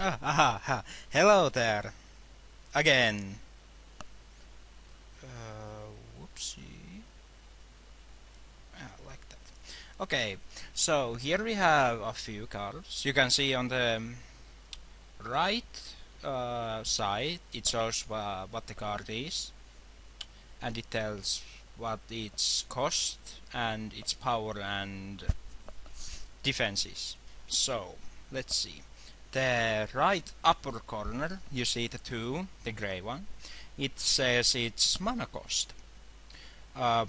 Hello there again. Whoopsie. Like that. Okay, so here we have a few cards. You can see on the right side it shows what the card is, and it tells what its cost and its power and defenses. So let's see. The right upper corner, you see the two, the gray one. It says its mana cost.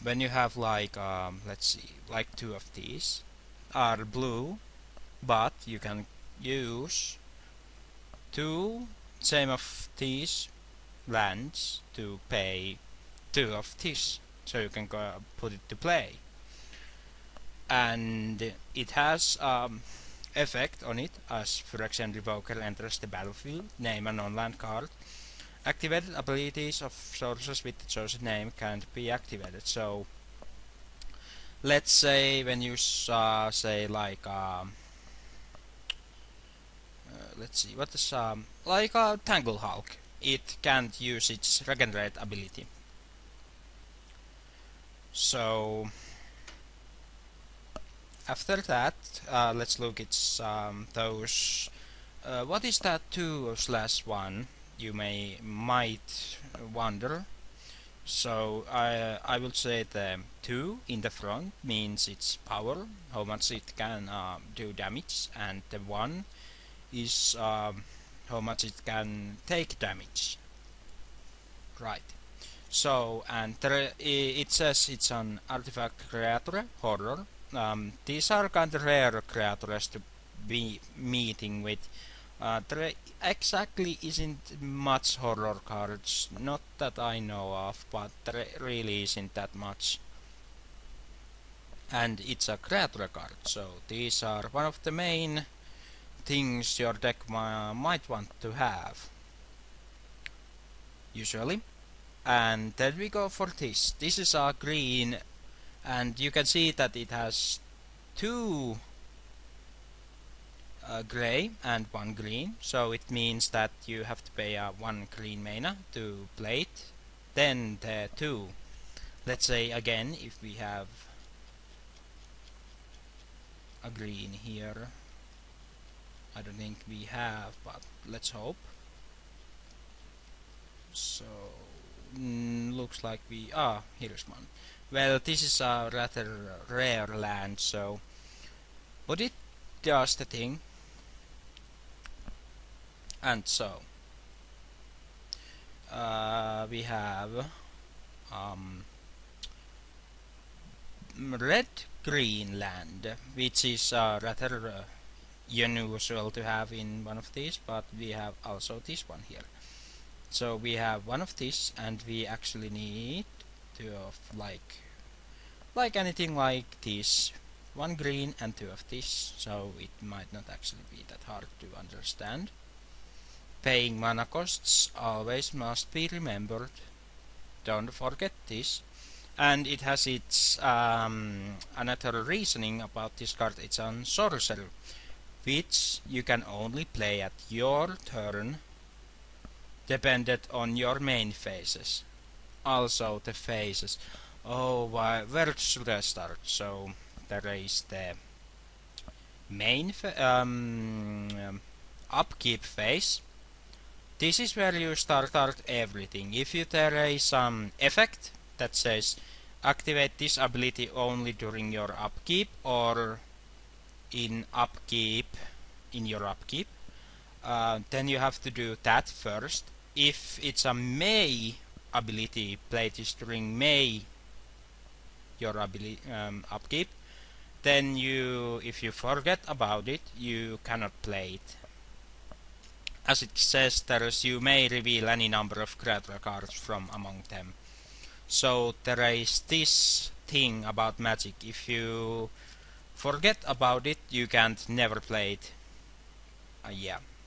When you have like let's see, like two of these are blue, but you can use two same of these lands to pay two of this, so you can go put it to play. And it has effect on it, as for example, Revoker enters the battlefield, name a non-land card. Activated abilities of sources with the chosen name can't be activated. So let's say when you say like let's see, what is like a Tangle Hulk, it can't use its regenerate ability. So after that, let's look at those. What is that 2/1? You might wonder. So I will say the 2 in the front means its power, how much it can do damage, and the 1 is how much it can take damage. Right. So, and it says it's an artifact creature, horror. These are kind of rare creatures to be meeting with. There exactly isn't much horror cards, not that I know of, but there really isn't that much. And it's a creature card, so these are one of the main things your deck might want to have, usually. And then we go for this. This is a green, and you can see that it has two gray and one green, so it means that you have to pay one green mana to play it. Then the two. Let's say again, if we have a green here, I don't think we have, but let's hope. So looks like here's one. Well, this is a rather rare land, so but it does the thing. And so we have red green land, which is rather unusual to have in one of these, but we have also this one here. So we have one of these, and we actually need two of like anything like this, one green and two of this, so it might not actually be that hard to understand. Paying mana costs always must be remembered, don't forget this. And it has its another reasoning about this card. It's on sorcerer, which you can only play at your turn, dependent on your main phases. Also the phases. Oh, where should I start? So there is the main upkeep phase. This is where you start everything. If there is some effect that says activate this ability only during your upkeep or in your upkeep, then you have to do that first. If it's a May ability, play this during May your upkeep, then if you forget about it, you cannot play it. As it says, you may reveal any number of creature cards from among them. So there is this thing about Magic. If you forget about it, you can't never play it.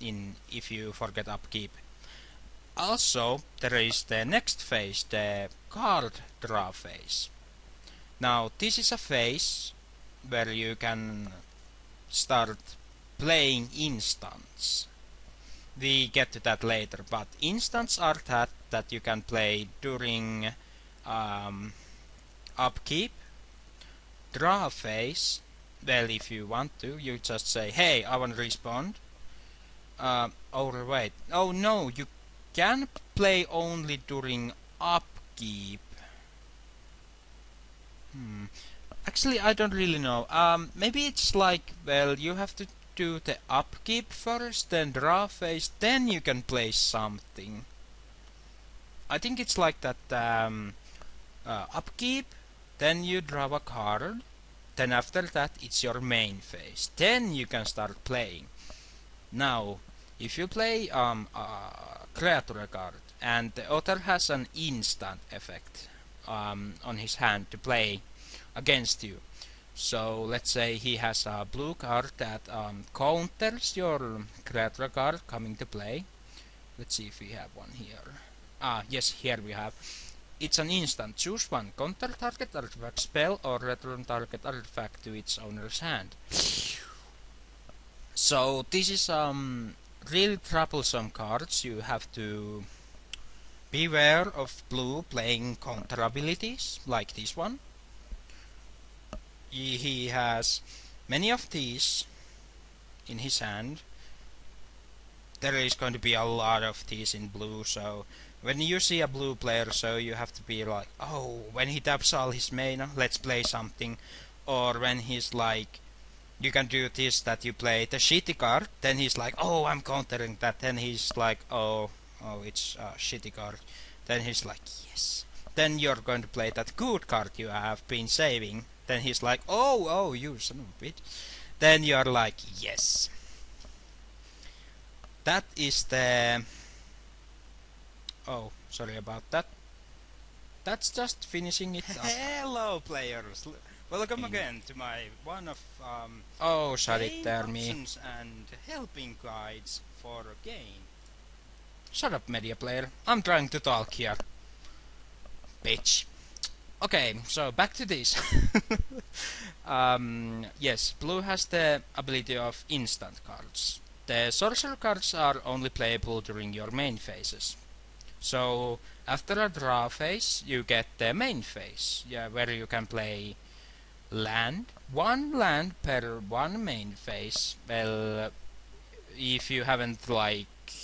If you forget upkeep. Also, there is the next phase, the card draw phase. Now, this is a phase where you can start playing instants. we get to that later. But instants are that you can play during upkeep, draw phase. Well, if you want to, you just say, hey, I want to respond. Oh wait, oh no, you can play only during upkeep. Actually, I don't really know. Maybe it's like, well, you have to do the upkeep first, then draw phase, then you can play something. I think it's like that. Upkeep, then you draw a card, then after that it's your main phase. Then you can start playing. Now, if you play a creature card and the other has an instant effect on his hand to play against you. So let's say he has a blue card that counters your creature card coming to play. Let's see if we have one here. Yes, here we have. It's an instant. Choose one. Counter target artifact spell or return target artifact to its owner's hand. So this is really troublesome cards. You have to beware of blue playing counter abilities like this one. He has many of these in his hand. There is going to be a lot of these in blue, so when you see a blue player, so you have to be like, oh, when he taps all his mana, let's play something. Or when he's like, you can do this, that you play the shitty card, then he's like, oh, I'm countering that. Then he's like, oh, it's a shitty card. Then he's like, yes. Then you're going to play that good card you have been saving. Then he's like, oh, you son of a bitch. Then you're like, yes. That is the... Oh, sorry about that. That's just finishing it up. Hello, players. Welcome again to my one of oh, shut it there, me. And helping guides for a game. Shut up, media player. I'm trying to talk here. Bitch. Okay, so back to this. Yes, blue has the ability of instant cards. The sorcerer cards are only playable during your main phases. So after a draw phase, you get the main phase, where you can play land, one land per one main phase. Well, if you haven't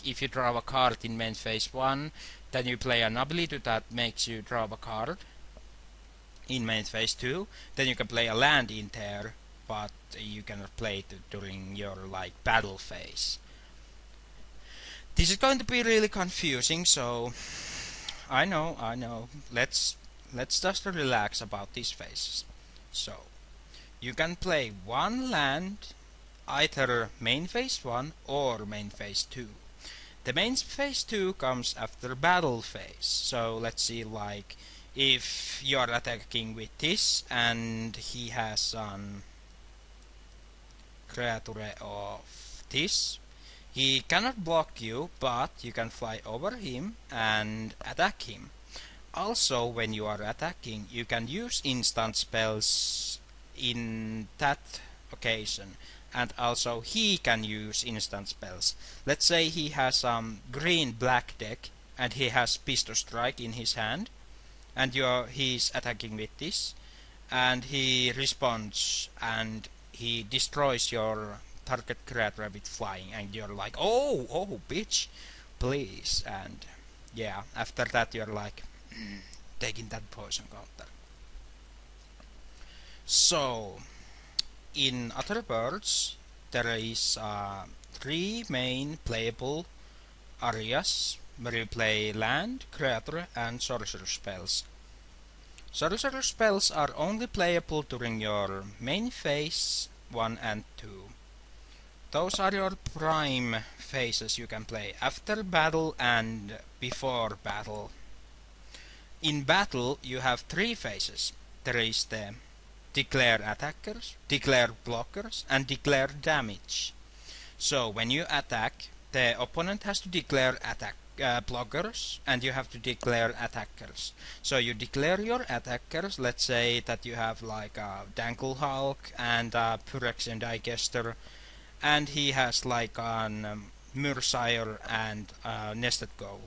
if you draw a card in main phase 1, then you play an ability that makes you draw a card in main phase 2, then you can play a land in there, but you cannot play it during your battle phase. This is going to be really confusing, so I know. Let's just relax about these phases. So you can play one land either main phase 1 or main phase 2. The main phase 2 comes after battle phase. So let's see, if you are attacking with this and he has an creature of this, he cannot block you, but you can fly over him and attack him. Also, when you are attacking, you can use instant spells in that occasion, and also he can use instant spells. Let's say he has green-black deck and he has Pistol Strike in his hand, and he's attacking with this, and he responds and he destroys your target creature with flying, and you're like, oh bitch, please. And yeah, after that you're like taking that poison counter. So in other words, there is 3 main playable areas where you play land, creature and sorcerer spells. Sorcerer spells are only playable during your main phase 1 and 2. Those are your prime phases you can play after battle and before battle. In battle you have 3 phases. There is the declare attackers, declare blockers and declare damage. So when you attack, the opponent has to declare blockers, and you have to declare attackers. So you declare your attackers. Let's say that you have a Dangle Hulk and a Phyrexian Digester, and he has an Mursailor and nested goal.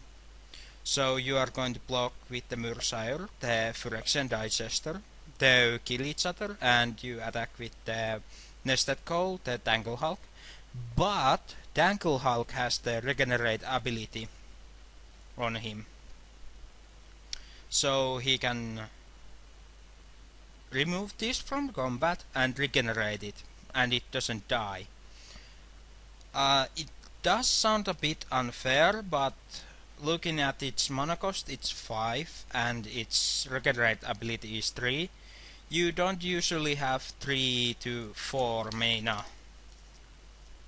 So you are going to block with the Mursailor, the Phyrexian Digester. They kill each other, and you attack with the nested goal, the Tangle Hulk. But Tangle Hulk has the regenerate ability on him, so he can remove this from combat and regenerate it, and it doesn't die. It does sound a bit unfair, but looking at its mana cost, it's 5 and its regenerate ability is 3. You don't usually have 3 to 4 mana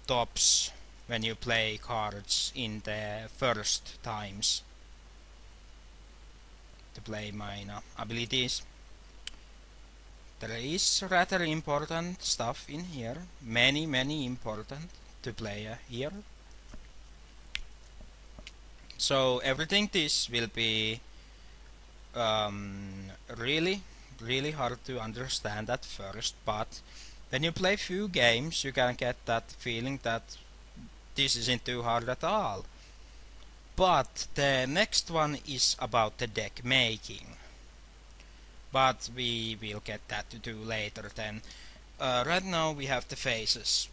tops when you play cards in the first times to play mana abilities. There is rather important stuff in here, many important to play here. So everything this will be really hard to understand at first, but when you play few games you can get that feeling that this isn't too hard at all. But the next one is about the deck making, but we will get that to do later then. Right now we have the phases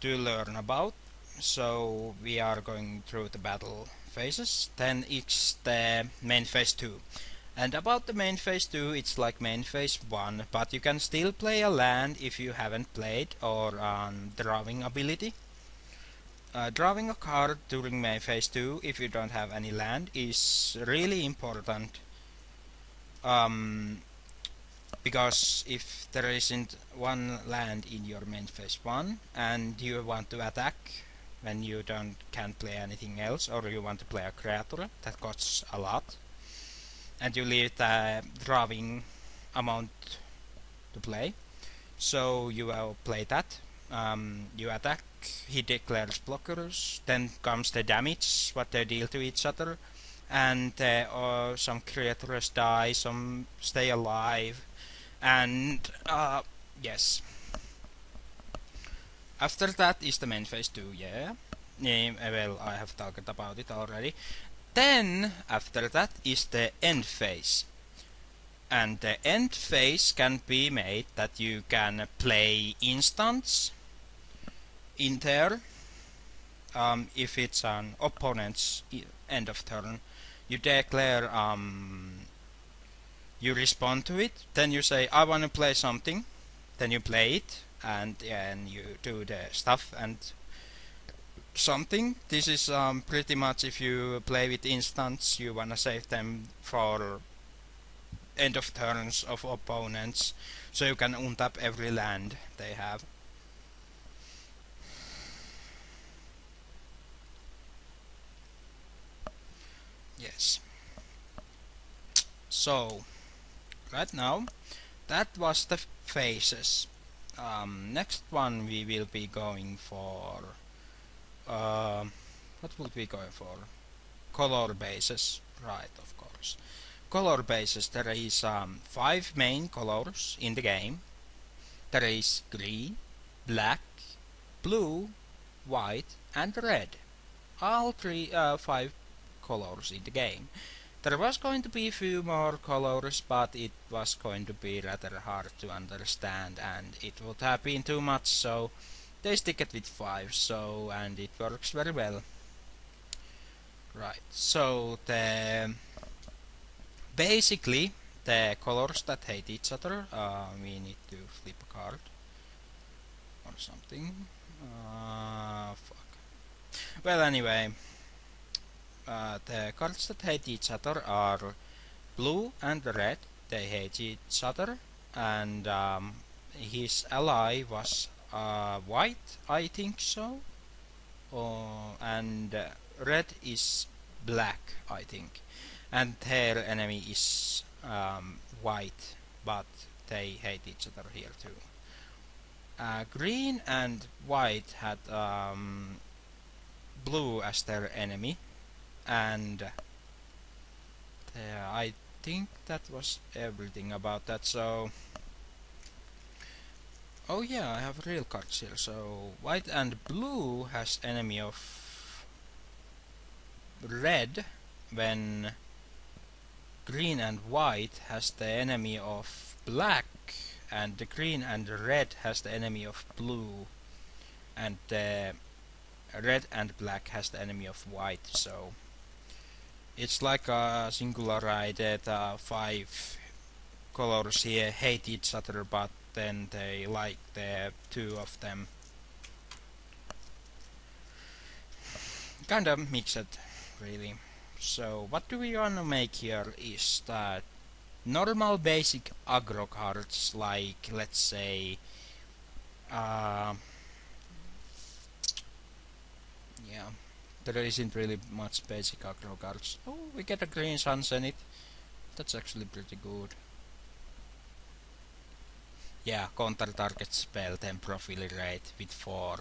to learn about, so we are going through the battle phases. Then it's the main phase 2. And about the main phase 2, it's like main phase 1, but you can still play a land if you haven't played, or drawing ability. Drawing a card during main phase 2 if you don't have any land is really important, because if there isn't one land in your main phase 1 and you want to attack when you can't play anything else, or you want to play a creature that costs a lot, and you leave the drawing amount to play, so you will play that. You attack, he declares blockers, then comes the damage, what they deal to each other, and some creatures die, some stay alive, and yes. After that is the main phase 2, yeah. Well, I have talked about it already. Then, after that is the end phase. And the end phase can be made that you can play instants in there. If it's an opponent's end of turn, you declare, you respond to it, then you say, I want to play something, then you play it, and you do the stuff and something. This is pretty much, if you play with instants, you wanna save them for end of turns of opponents, so you can untap every land they have. Yes. So right now that was the phases. Next one we will be going for what would we go for? Color bases, right? Of course. Color bases. There is 5 main colors in the game. There is green, black, blue, white, and red. All 5 colors in the game. There was going to be a few more colors, but it was going to be rather hard to understand, and it would have been too much, so they stick it with 5, so, and it works very well. Right, so basically the colors that hate each other, we need to flip a card or something. Fuck. Well, anyway, the cards that hate each other are blue and red. They hate each other, and his ally was white, I think so. And red is black, I think, and their enemy is white, but they hate each other here too. Green and white had blue as their enemy, and I think that was everything about that. So, oh yeah, I have real cards here. So white and blue has enemy of red when green and white has the enemy of black, and the green and red has the enemy of blue, and the red and black has the enemy of white. So it's like a singularized five colors here hate each other, but then they like the two of them. Kind of mixed, really. So what do we wanna make here is that normal basic aggro cards, like let's say yeah, there isn't really much basic aggro cards. Oh, we get a green sunset. That's actually pretty good. Yeah, counter target spell, then profile rate with 4.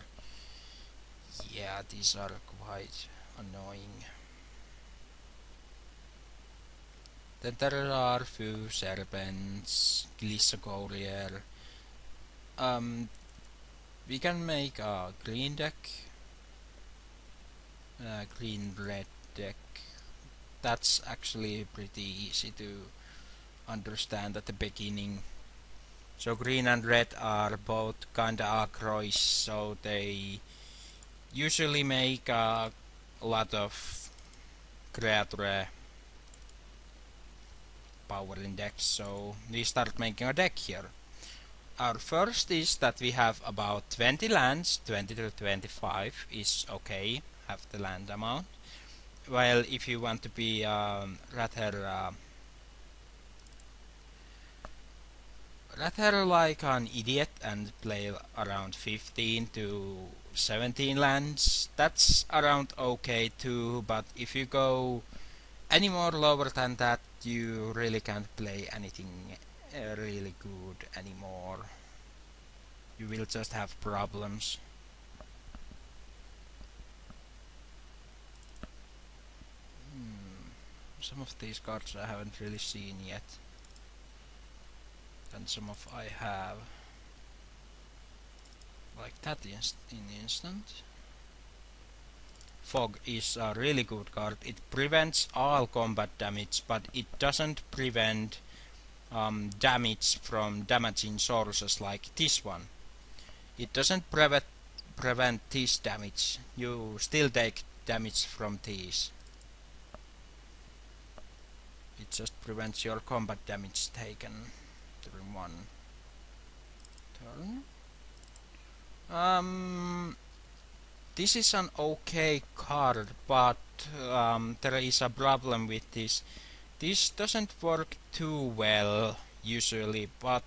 Yeah, these are quite annoying. Then there are few serpents, Glissa Courier. We can make a green deck, green red deck. That's actually pretty easy to understand at the beginning. So green and red are both kinda aggroish, so they usually make a lot of creature power in decks. So we start making a deck here. Our first is that we have about 20 lands, 20 to 25 is okay, have the land amount. Well, if you want to be rather like an idiot and play around 15 to 17 lands, that's around okay too, but if you go any more lower than that, you really can't play anything really good anymore. You will just have problems. Some of these cards I haven't really seen yet, and some of I have. Like that in instant. Fog is a really good card. It prevents all combat damage, but it doesn't prevent damage from damaging sources like this one. It doesn't prevent this damage. You still take damage from these. It just prevents your combat damage taken during one turn. This is an okay card, but there is a problem with this. This doesn't work too well usually, but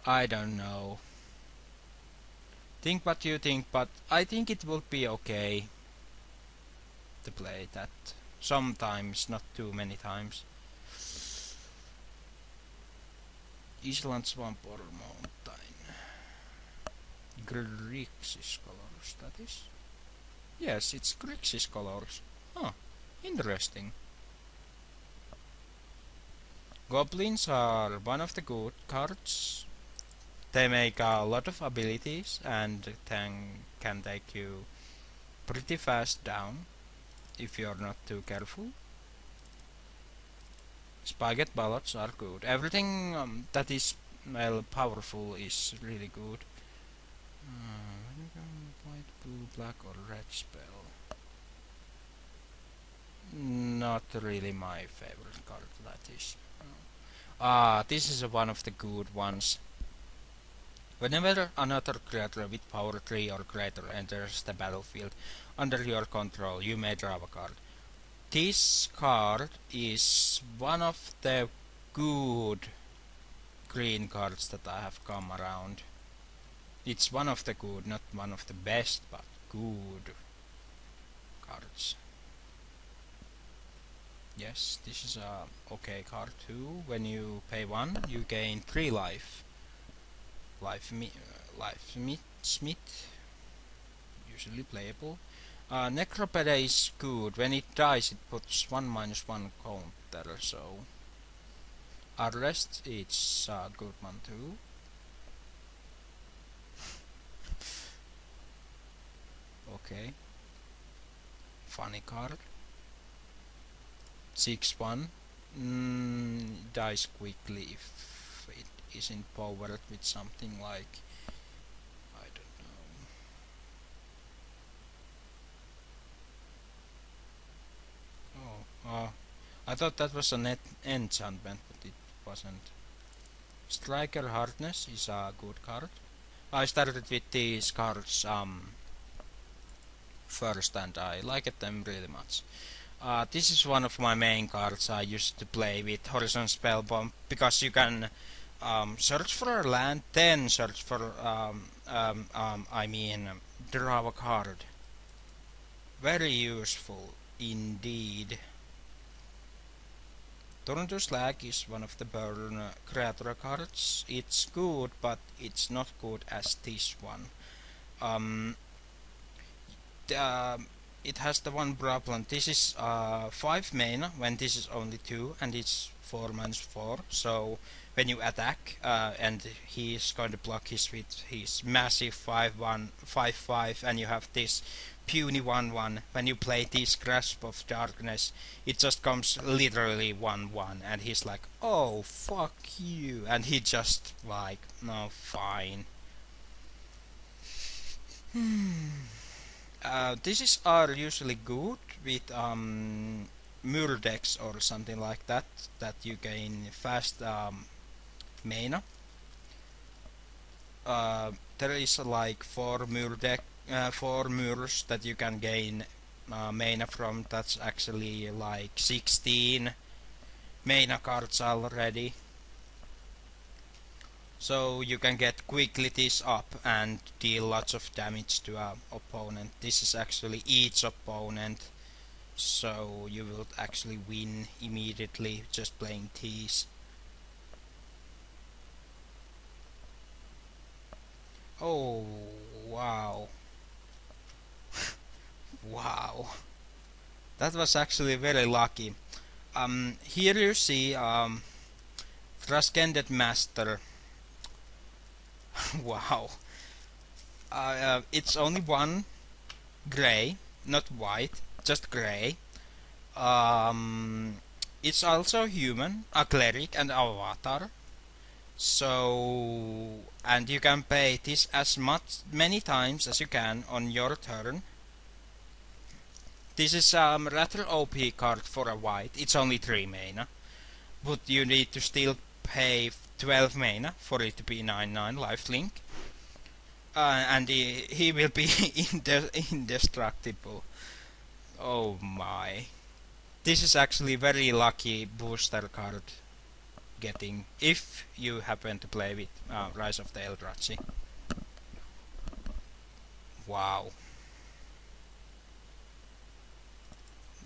I don't know. Think what you think, but I think it will be okay to play that. Sometimes, not too many times. Island, Swamp or Mountain. Grixis colors, that is. Yes, it's Grixis colors. Huh, interesting. Goblins are one of the good cards. They make a lot of abilities and can take you pretty fast down if you're not too careful. Spaghetti ballots are good. Everything that is well powerful is really good. White, blue, black or red spell. Not really my favorite card, that is. This is one of the good ones. Whenever another creature with power 3 or greater enters the battlefield under your control, you may draw a card. This card is one of the good green cards that I have come around. It's one of the good, not one of the best, but good cards. Yes, this is a okay card too. When you pay 1, you gain 3 life. Smith, usually playable. Necropede is good. When it dies, it puts 1/1 counter, so Arrest it's a good one too. Okay. funny card. 6-1. Dies quickly if it isn't powered with something like, I don't know. Oh, I thought that was an enchantment, but it wasn't. Striker Hardness is a good card. I started with these cards first, and I liked them really much. This is one of my main cards I used to play with Horizon Spellbomb, because you can search for a land, then search for draw a card. Very useful indeed. Tornado Slag is one of the burn creature cards. It's good, but it's not good as this one. Um, it has the one problem. This is 5 mana when this is only 2, and it's 4 minus 4. So when you attack, and he is going to block his with his massive 5-1, 5-5, and you have this puny 1-1. When you play this Grasp of Darkness, it just comes literally 1-1, and he's like, oh fuck you, and he just like, no, fine. These are usually good with Murdex or something like that you gain fast mana. There is like 4 Murs that you can gain mana from. That's actually like 16 mana cards already. So you can get quickly this up and deal lots of damage to an opponent. This is actually each opponent, so you will actually win immediately just playing these. Oh, wow. Wow. That was actually very lucky. Here you see Trascended Master. Wow. It's only one gray, not white, just gray. It's also human, a cleric, and avatar. So, and you can play this as many times as you can on your turn. This is rather OP card for a white. It's only 3 mana, but you need to still pay 12 mana for it to be 9/9 lifelink. And he will be indestructible. Oh my. This is actually very lucky booster card getting, if you happen to play with Rise of the Eldrazi. Wow.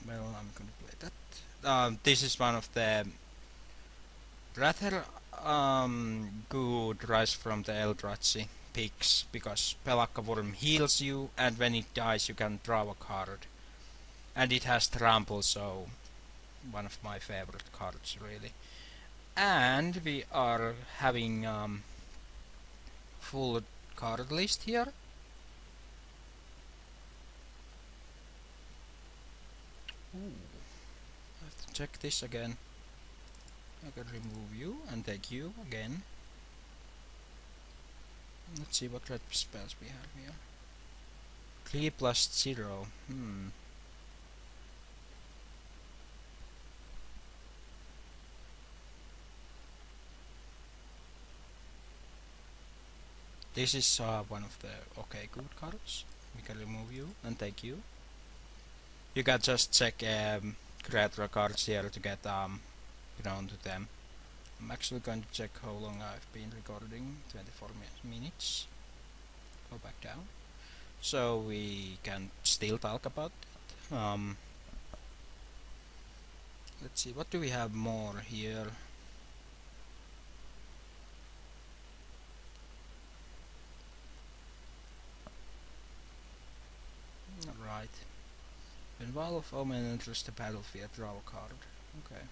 Well, I'm gonna play that. This is one of the rather good Rise from the Eldrazi picks, because Pelakka Worm heals you, and when it dies you can draw a card. And it has trample, so one of my favorite cards really. And we are having full card list here. Ooh. I have to check this again. I can remove you and take you again. Let's see what red spells we have here. 3+0. This is one of the okay good cards. We can remove you and take you. You can just check creator cards here to get ground to them. I'm actually going to check how long I've been recording. 24 minutes. Go back down. So we can still talk about it. Let's see, what do we have more here? Alright. When Wall of Omen enters the battlefield, draw a card. Okay.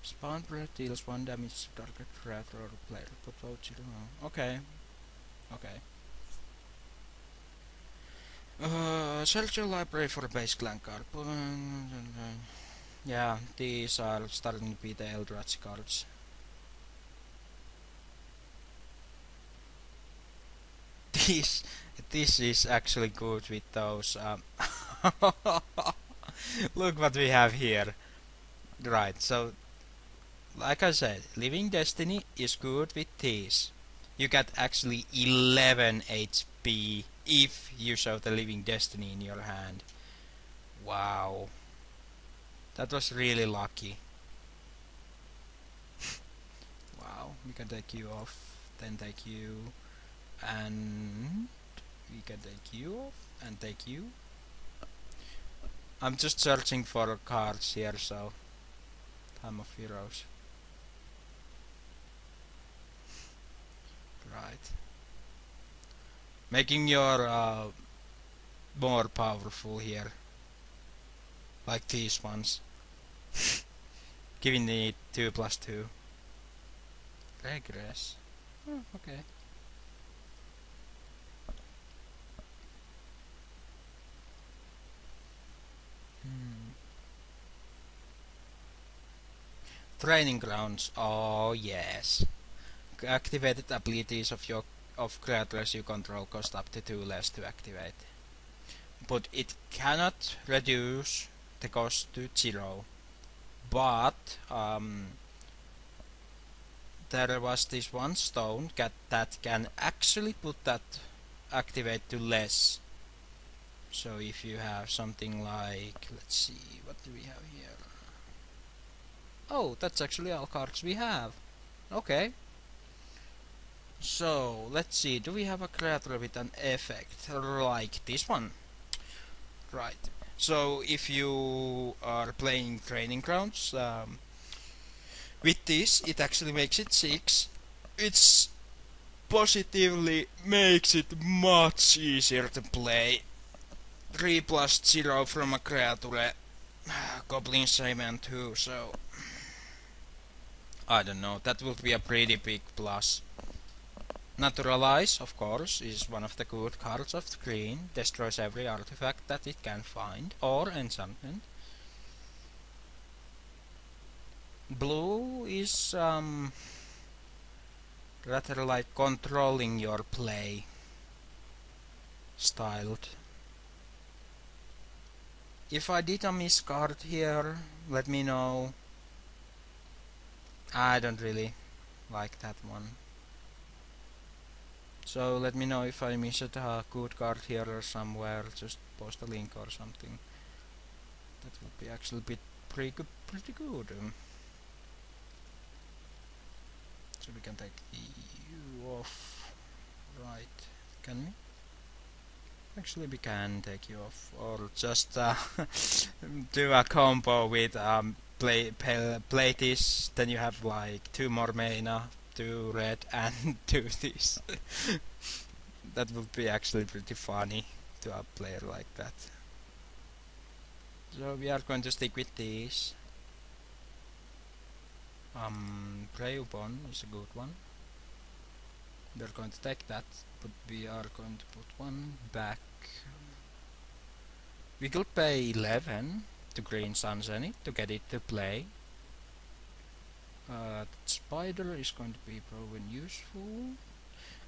Spawn Breath deals 1 damage to target creator or player. Okay. Okay. search your library for a base clan card. Yeah, these are starting to be the Eldrazi cards. This this is actually good with those. Look what we have here. Right, so like I said, Living Destiny is good with these. You get actually 11 HP if you show the Living Destiny in your hand. Wow. That was really lucky. Wow, we can take you off, then take you, and we can take you off, and take you. I'm just searching for cards here, so Time of Heroes. Right. Making your more powerful here. Like these ones. Giving the 2+2. Regress. Oh, okay. Training grounds. Oh yes. Activated abilities of creatures you control cost up to 2 less to activate. But it cannot reduce the cost to 0. But there was this one stone that can actually put that activate to less. So if you have something like, let's see, what do we have here? Oh, that's actually all cards we have. Okay. So, let's see, do we have a creature with an effect like this one? Right. So, if you are playing Training Grounds, with this, it actually makes it 6. It's positively makes it much easier to play. 3+0 from a creature, Goblin Shaman 2, so I don't know, that would be a pretty big plus. Naturalize, of course, is one of the good cards of the green. Destroys every artifact that it can find, or enchantment. Blue is rather like controlling your play styled. If I did a miscard here, let me know. I don't really like that one. So let me know if I missed a good card here or somewhere. Just post a link or something. That would be actually pretty good. So we can take you off. Right? Can we? Actually, we can take you off, or just do a combo with play this. Then you have like 2 more mana, 2 red, and 2 this. That would be actually pretty funny to a player like that. So we are going to stick with these. Prey Upon is a good one. We are going to take that, but we are going to put one back. We could pay 11 to Green Sunshine to get it to play. Spider is going to be proven useful.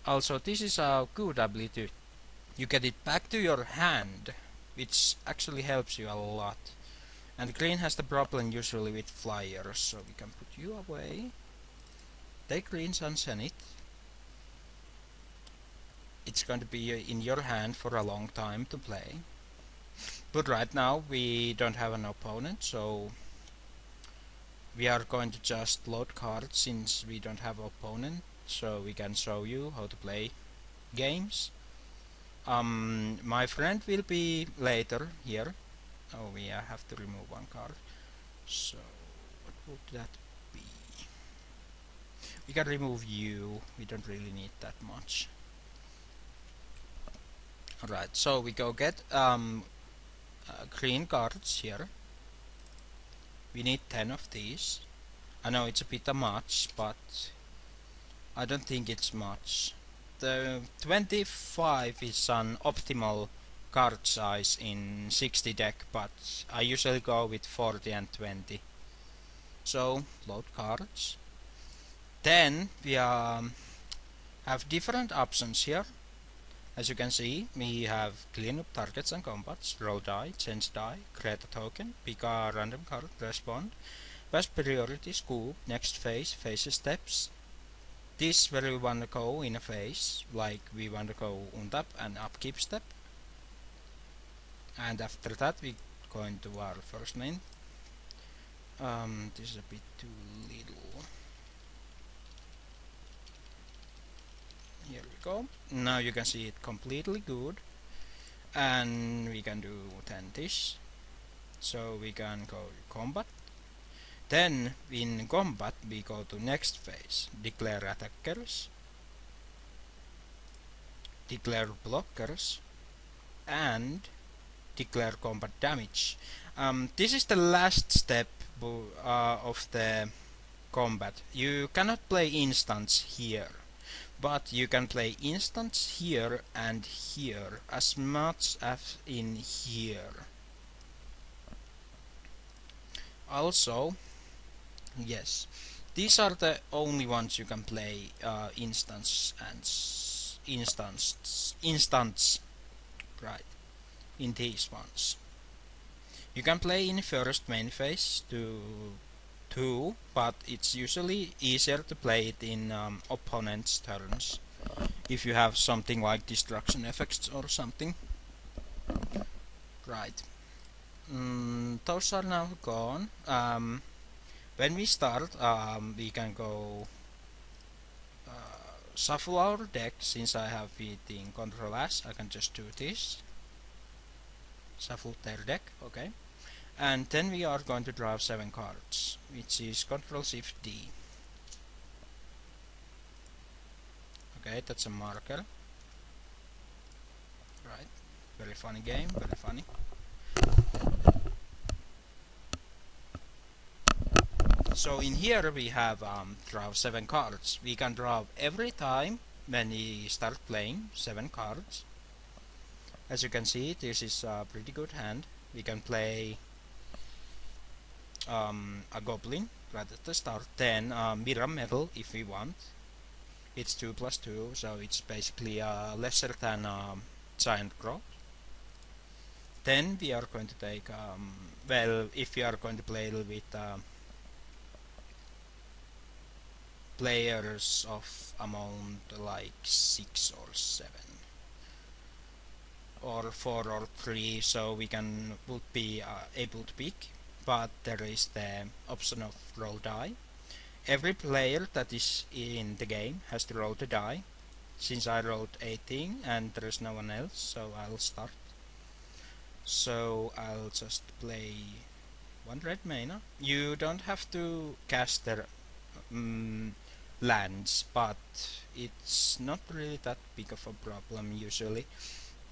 Also, this is a good ability. You get it back to your hand, which actually helps you a lot. And green has the problem usually with flyers, so we can put you away. Take Green Sunshine. It's going to be in your hand for a long time to play. But right now we don't have an opponent, so we are going to just load cards since we don't have an opponent, so we can show you how to play games. My friend will be later here. Oh, we have to remove one card. So what would that be? We can remove you. We don't really need that much. Alright, so we go get green cards here. We need 10 of these. I know it's a bit much, but I don't think it's much. The 25 is an optimal card size in 60 deck, but I usually go with 40 and 20. So load cards. Then we have different options here. As you can see, we have clean up targets and combats, roll die, change die, create a token, pick a random card, respond, best priority, scoop, next phase, phase steps. This where we want to go in a phase, like we want to go untap and upkeep step. And after that we go into our first main. This is a bit too little. Here we go. Now you can see it completely good. And we can do 10 this. So we can go combat. Then in combat we go to next phase. Declare attackers, declare blockers, and declare combat damage. This is the last step of the combat. You cannot play instants here, but you can play instants here and here as much as in here. Also, yes, these are the only ones you can play instants, right? In these ones, you can play in first main phase to 2, but it's usually easier to play it in opponent's turns if you have something like destruction effects or something. Right. Those are now gone. When we start, we can go shuffle our deck. Since I have it in Control S, I can just do this. Shuffle their deck, okay. And then we are going to draw 7 cards, which is Control Shift D. Okay, that's a marker. Right. Very funny game, very funny. So in here we have draw 7 cards. We can draw every time when we start playing 7 cards. As you can see, this is a pretty good hand. We can play a goblin right at the start, then mirror metal if we want. It's 2+2, so it's basically lesser than giant growth. Then we are going to take, well, if we are going to play with players of amount like 6 or 7 or 4 or 3, so we would be able to pick. But there is the option of roll die. Every player that is in the game has to roll the die. Since I rolled 18 and there is no one else, so I'll start. So I'll just play 1 red mana. You don't have to cast their lands, but it's not really that big of a problem usually.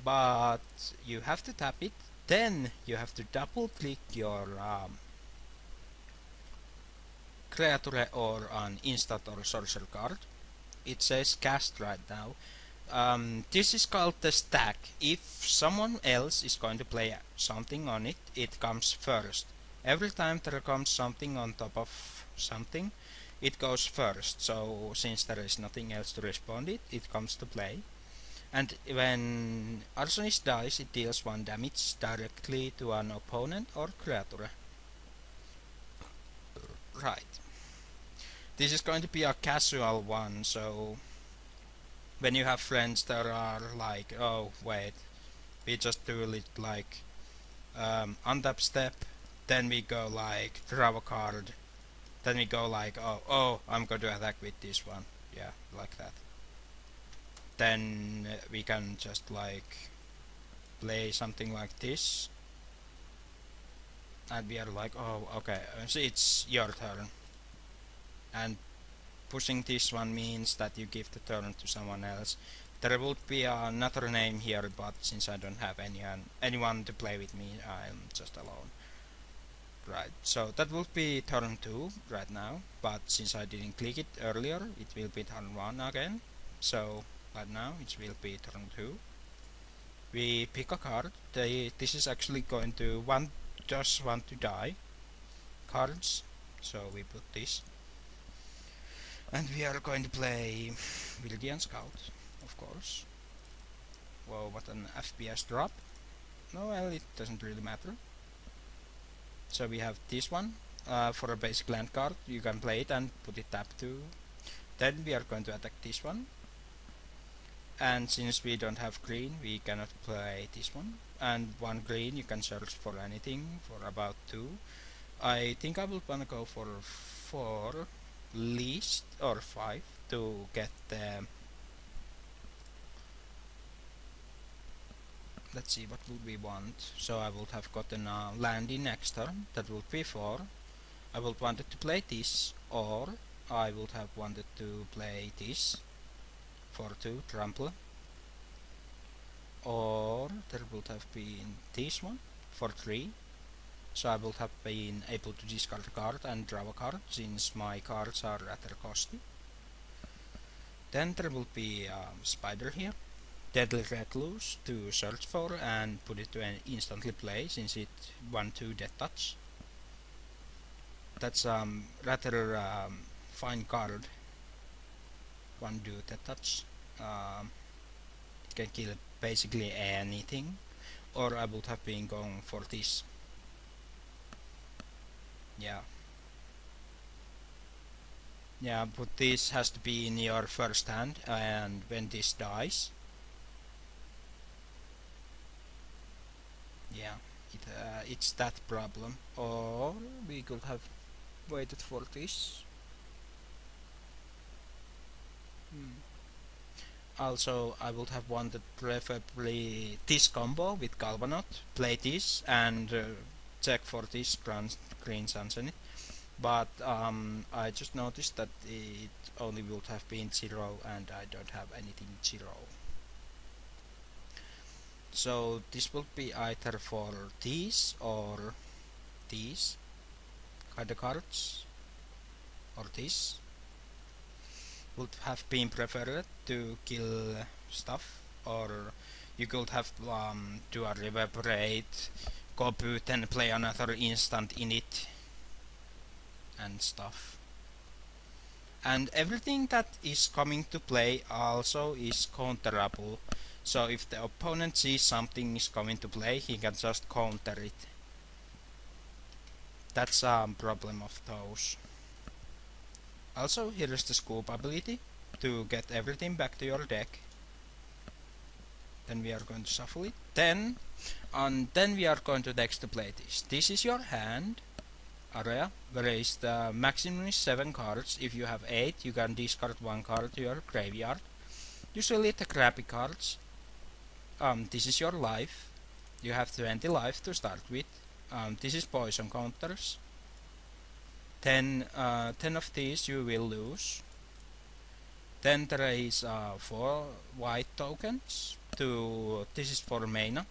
But you have to tap it. Then you have to double click your creature or an instant or sorcerer card. It says cast right now. This is called the stack. If someone else is going to play something on it, it comes first. Every time there comes something on top of something, it goes first. So since there is nothing else to respond it comes to play. And when Arsonist dies, it deals 1 damage directly to an opponent or creature. Right. This is going to be a casual one, so when you have friends that are like, oh wait, we just do it like untap step, then we go like draw a card, then we go like, oh, I'm going to attack with this one, yeah, like that. Then we can just like play something like this, and we are like, oh, okay, so it's your turn. And pushing this one means that you give the turn to someone else. There would be another name here, but since I don't have anyone to play with me, I'm just alone. Right, so that would be turn 2 right now, but since I didn't click it earlier, it will be turn 1 again. So right now it will be turn 2. We pick a card. This is actually going to just want to die cards. So we put this. And we are going to play Wildian Scout, of course. Whoa, what an FPS drop. No, well, it doesn't really matter. So we have this one. For a basic land card, you can play it and put it tap to. Then we are going to attack this one. And since we don't have green, we cannot play this one. And one green, you can search for anything for about 2. I think I will wanna go for 4 least or 5 to get the. Let's see, what would we want? So I would have gotten a land in next turn. That would be 4. I would wanted to play this, or I would have wanted to play this for 2 trample, or there would have been this one for 3. So I would have been able to discard a card and draw a card, since my cards are rather costly. Then there will be a spider here, Deadly Recluse, to search for and put it to instantly play, since it 1/2 death touch. That's rather fine card. 1/2 death touch. It can kill basically anything, or I would have been going for this. Yeah, but this has to be in your first hand, and when this dies, yeah, it's that problem. Or we could have waited for this. Also, I would have wanted preferably this combo with Galvanot, play this and check for this green Sunshine. But I just noticed that it only would have been 0 and I don't have anything 0. So this will be either for these or these kind of cards, or this would have been preferred to kill stuff, or you could have do a reverberate, go boot and play another instant in it and stuff. And everything that is coming to play also is counterable. So if the opponent sees something is coming to play, he can just counter it. That's a problem of those. Also, here is the scoop ability to get everything back to your deck. Then we are going to shuffle it. Then we are going to next to play this. This is your hand area, where is the maximum is 7 cards. If you have 8, you can discard 1 card to your graveyard. Usually the crappy cards. This is your life. You have 20 life to start with. This is poison counters. 10 of these you will lose. Then there is 4 white tokens. This is for mana.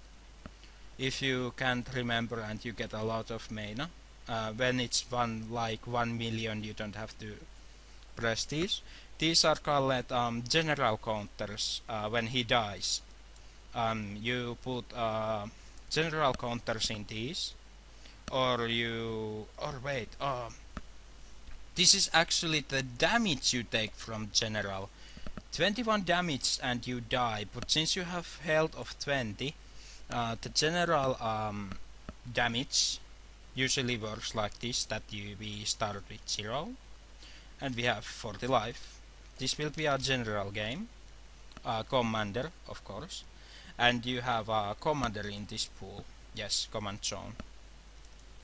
If you can't remember and you get a lot of mana, when it's 1 million, you don't have to press these. These are called general counters. When he dies, you put general counters in these, this is actually the damage you take from general. 21 damage and you die, but since you have health of 20, the general damage usually works like this, that we start with 0 and we have 40 life. This will be a general game, commander of course, and you have a commander in this pool. Yes, command zone.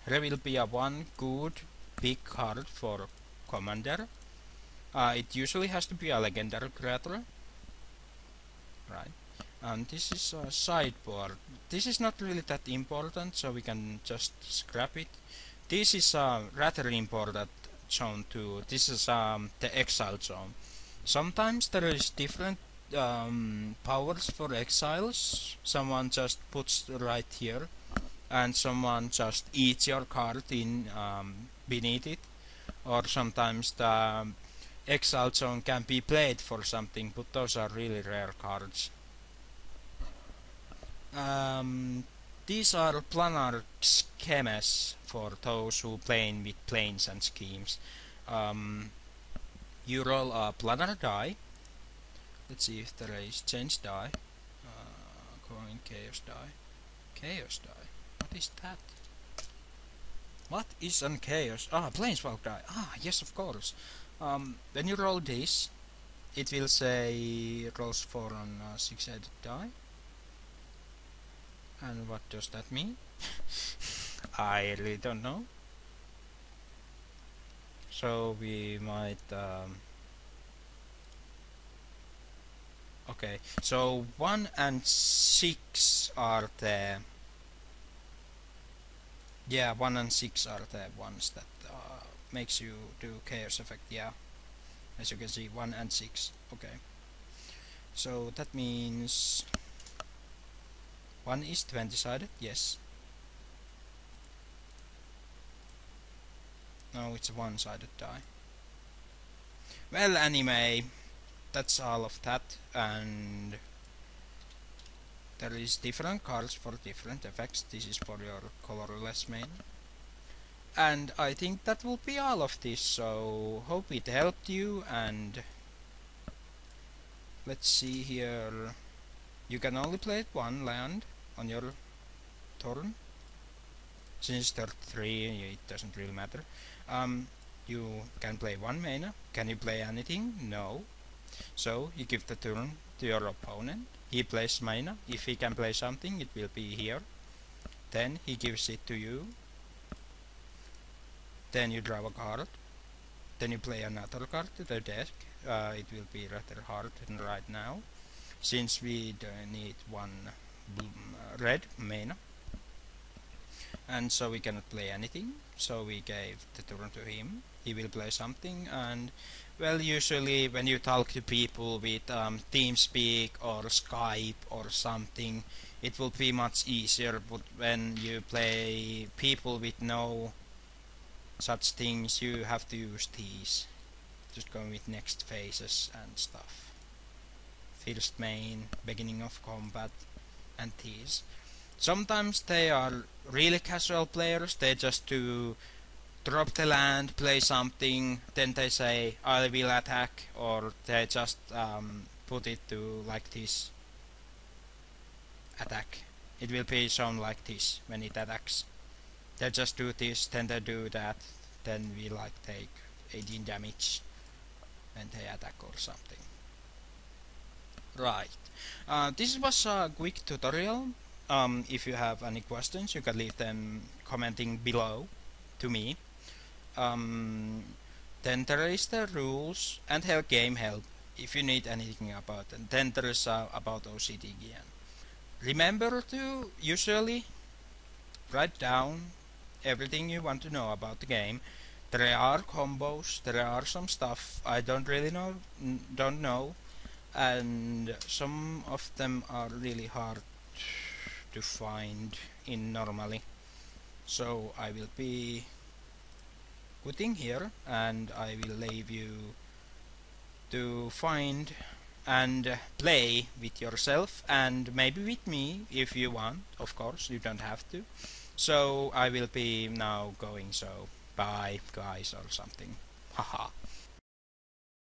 There will be a 1 good big card for commander. It usually has to be a legendary creature, right? And this is a sideboard. This is not really that important, so we can just scrap it. This is a rather important zone too. This is the exile zone. Sometimes there is different powers for exiles. Someone just puts right here, and someone just eats your card in beneath it. Or sometimes the exile zone can be played for something, but those are really rare cards. Um, these are planar schemes for those who playing with planes and schemes. Um, you roll a planar die. Let's see if there is change die. Coin chaos die. Chaos die. What is that? What is an chaos? Ah, planeswalk die. Ah, yes, of course. When you roll this, it will say rolls for on 6-sided die. And what does that mean? I really don't know. So we might. Okay, so 1 and 6 are the. Yeah, 1 and 6 are the ones that makes you do chaos effect. Yeah, as you can see, 1 and 6. Okay, so that means 1 is 20-sided. Yes. No, it's a one-sided die. Well, anyway, that's all of that, and there is different cards for different effects. This is for your colorless main. And I think that will be all of this, so hope it helped you, and let's see here. You can only play one land on your turn. Since there are 3, it doesn't really matter. You can play one mana. Can you play anything? No. So you give the turn to your opponent. He plays mana. If he can play something, it will be here. Then he gives it to you. Then you draw a card. Then you play another card to the deck. It will be rather hard right now, since we don't need one red mana. And so we cannot play anything. So we gave the turn to him. He will play something, and well, usually when you talk to people with TeamSpeak or Skype or something, it will be much easier. But when you play people with no such things, you have to use these. Just going with next phases and stuff. First main, beginning of combat, and these. Sometimes they are really casual players. They just do drop the land, play something, then they say I will attack, or they just put it to like this. Attack. It will be shown like this when it attacks. They just do this, then they do that, then we like take 18 damage when they attack or something. Right. This was a quick tutorial. If you have any questions, you can leave them commenting below to me. Then there is the rules and game help if you need anything about it. Then there is about OCD again. Remember to usually write down everything you want to know about the game. There are combos, there are some stuff I don't really don't know, and some of them are really hard to find in normally. So I will be putting here, and I will leave you to find and play with yourself, and maybe with me if you want. Of course, you don't have to. So I will be now going, so bye guys or something. Haha.